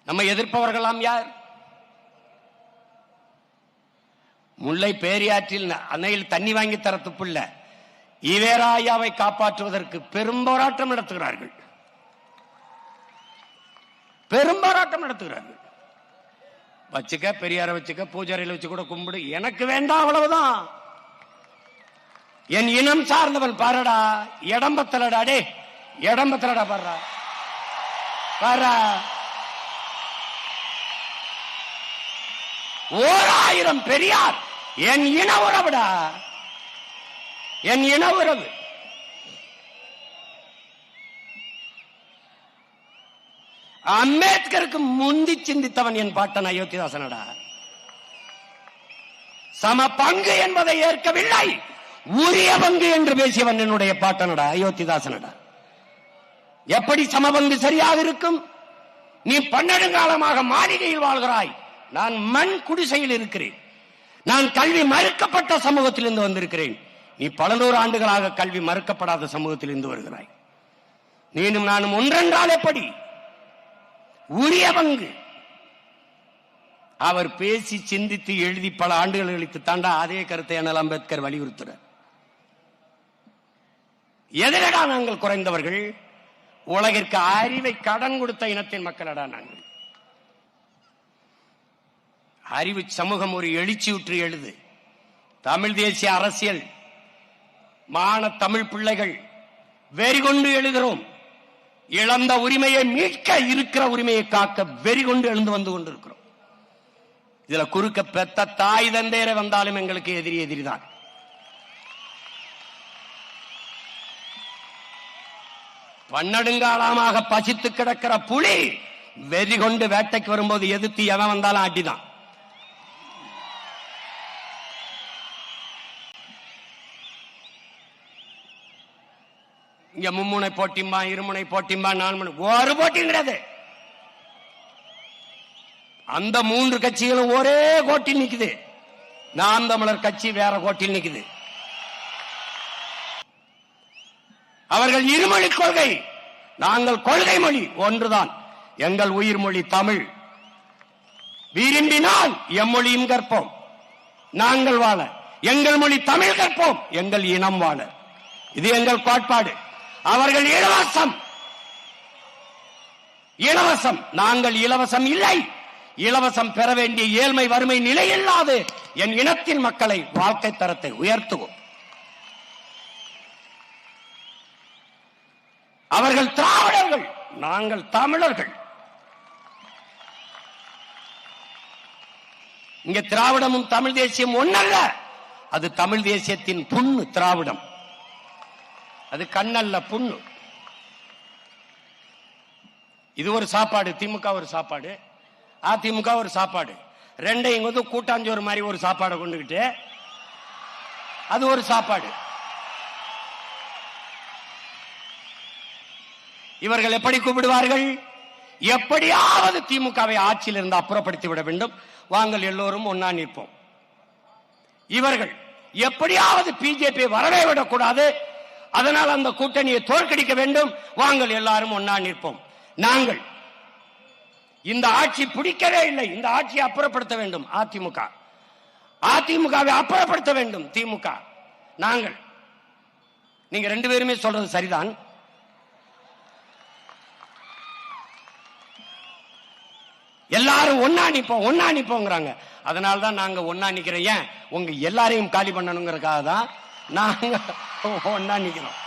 நம்ம எதிர்ப்பவர்களாம் யார்? முல்லை பேரியாற்றில் அணையில் தண்ணி வாங்கி தர துப்புள்ள ஈவேராயாவை காப்பாற்றுவதற்கு பெரும் போராட்டம் நடத்துகிறார்கள். பெரும் போராட்டம் நடத்துகிறார்கள். வச்சுக்க, பெரியார வச்சுக்க, பூஜாரியில் வச்சு கூட கும்பிடு, எனக்கு வேண்டாம், அவ்வளவுதான். என் இனம் சார்ந்தவன் பாருடா, இடம்பத்தலடா, டே இடம்பத்தலடா, பாருடா பாரா. 1000 பெரியார் என் இன உறவுடா, என் இன உறவு. அம்பேத்கருக்கு முந்தி சிந்தித்தவன் என் பாட்டன் அயோத்திதாசனடா. சம பங்கு என்பதை ஏற்கவில்லை, உரிய பங்கு என்று பேசியவன் என்னுடைய பாட்டனடா, அயோத்திதாசனடா. எப்படி சமபங்கு சரியாக இருக்கும்? நீ 12 காலமாக மாளிகையில் வாழ்கிறாய், நான் மண் குடிசையில் இருக்கிறேன். நான் கல்வி மறுக்கப்பட்ட சமூகத்திலிருந்து வந்திருக்கிறேன். நீ பல 100 ஆண்டுகளாக கல்வி மறுக்கப்படாத சமூகத்திலிருந்து வருகிறாய். நீனும் நானும் ஒன்றென்றால் எப்படி? உரிய பங்கு. அவர் பேசி சிந்தித்து எழுதி பல ஆண்டுகள் கழித்து தாண்டா அதே கருத்தை அண்ணல் அம்பேத்கர் வலியுறுத்துறார். எதிரடா நாங்கள் குறைந்தவர்கள்? உலகிற்கு அறிவை கடன் கொடுத்த இனத்தின் மக்களடா நாங்கள். அறிவு சமூகம் ஒரு எழுச்சியுற்று எழுது. தமிழ் தேசிய அரசியல் மான தமிழ் பிள்ளைகள் வெறிகொண்டு எழுகிறோம். இழந்த உரிமையை மீட்க, இருக்கிற உரிமையை காக்க வெறிகொண்டு எழுந்து வந்து கொண்டிருக்கிறோம். இதுல குறுக்க பெத்த தாய் தந்தையரை வந்தாலும் எங்களுக்கு எதிரிதான். பன்னெடுங்காலமாக பசித்து கிடக்கிற புலி வெறி கொண்டு வேட்டைக்கு வரும்போது எதிர்த்து எவன் வந்தாலும் ஆட்டிதான். இங்க மும்முனை போட்டிம்பா, இருமுனை போட்டிம்பா, 4 முனை, ஒரு போட்டியும் கிடையாது. அந்த 3 கட்சிகளும் ஒரே கோட்டில் நிக்குது. நாம் தமிழர் கட்சி வேற கோட்டில் நிக்குது. அவர்கள் இருமொழி கொள்கை, நாங்கள் கொள்கை மொழி ஒன்றுதான். எங்கள் உயிர் மொழி தமிழ். விரும்பினால் எம்மொழியும் கற்போம், நாங்கள் வாழ. எங்கள் மொழி தமிழ் கற்போம், எங்கள் இனம் வாழ. இது எங்கள் கோட்பாடு. அவர்கள் இலவசம், இலவசம். நாங்கள் இலவசம் இல்லை. இலவசம் பெற வேண்டிய ஏழ்மை வறுமை நிலை இல்லாது என் இனத்தின் மக்களை வாழ்க்கை தரத்தை உயர்த்துவோம். அவர்கள் திராவிடர்கள், நாங்கள் தமிழர்கள். இங்க திராவிடமும் தமிழ் தேசியம் ஒன்னல்ல. அது தமிழ் தேசியத்தின் புண்ணு. திராவிடம் அது கண்ணல்ல, புண்ணு. இது ஒரு சாப்பாடு, திமுக ஒரு சாப்பாடு, அதிமுக ஒரு சாப்பாடு. ரெண்டையும் வந்து கூட்டாஞ்சோறு மாதிரி ஒரு சாப்பாடை கொண்டுகிட்டு அது ஒரு சாப்பாடு. இவர்கள் எப்படி கூப்பிடுவார்கள்? எப்படியாவது திமுகவை ஆட்சியில் இருந்து அப்புறப்படுத்தி விட வேண்டும், வாங்கள் எல்லோரும் ஒன்னா நிற்போம். இவர்கள் எப்படியாவது பிஜேபி வரவே விடக்கூடாது, அதனால் அந்த கூட்டணியை தோற்கடிக்க வேண்டும், வாங்கள் எல்லாரும் ஒன்னா நிற்போம். நாங்கள் இந்த ஆட்சி பிடிக்கவே இல்லை, இந்த ஆட்சியை அப்புறப்படுத்த வேண்டும் அதிமுக, அதிமுகவை அப்புறப்படுத்த வேண்டும் திமுக. நாங்கள், நீங்க 2 பேருமே சொல்றது சரிதான். எல்லாரும் ஒன்னா நிப்போம், ஒன்னா நிப்போங்கிறாங்க. அதனால்தான் நாங்க ஒன்னா நிக்கிறோம். ஏன்? உங்க எல்லாரையும் காலி பண்ணணுங்கிறதுக்காக தான் நாங்க ஒன்னா நிக்கிறோம்.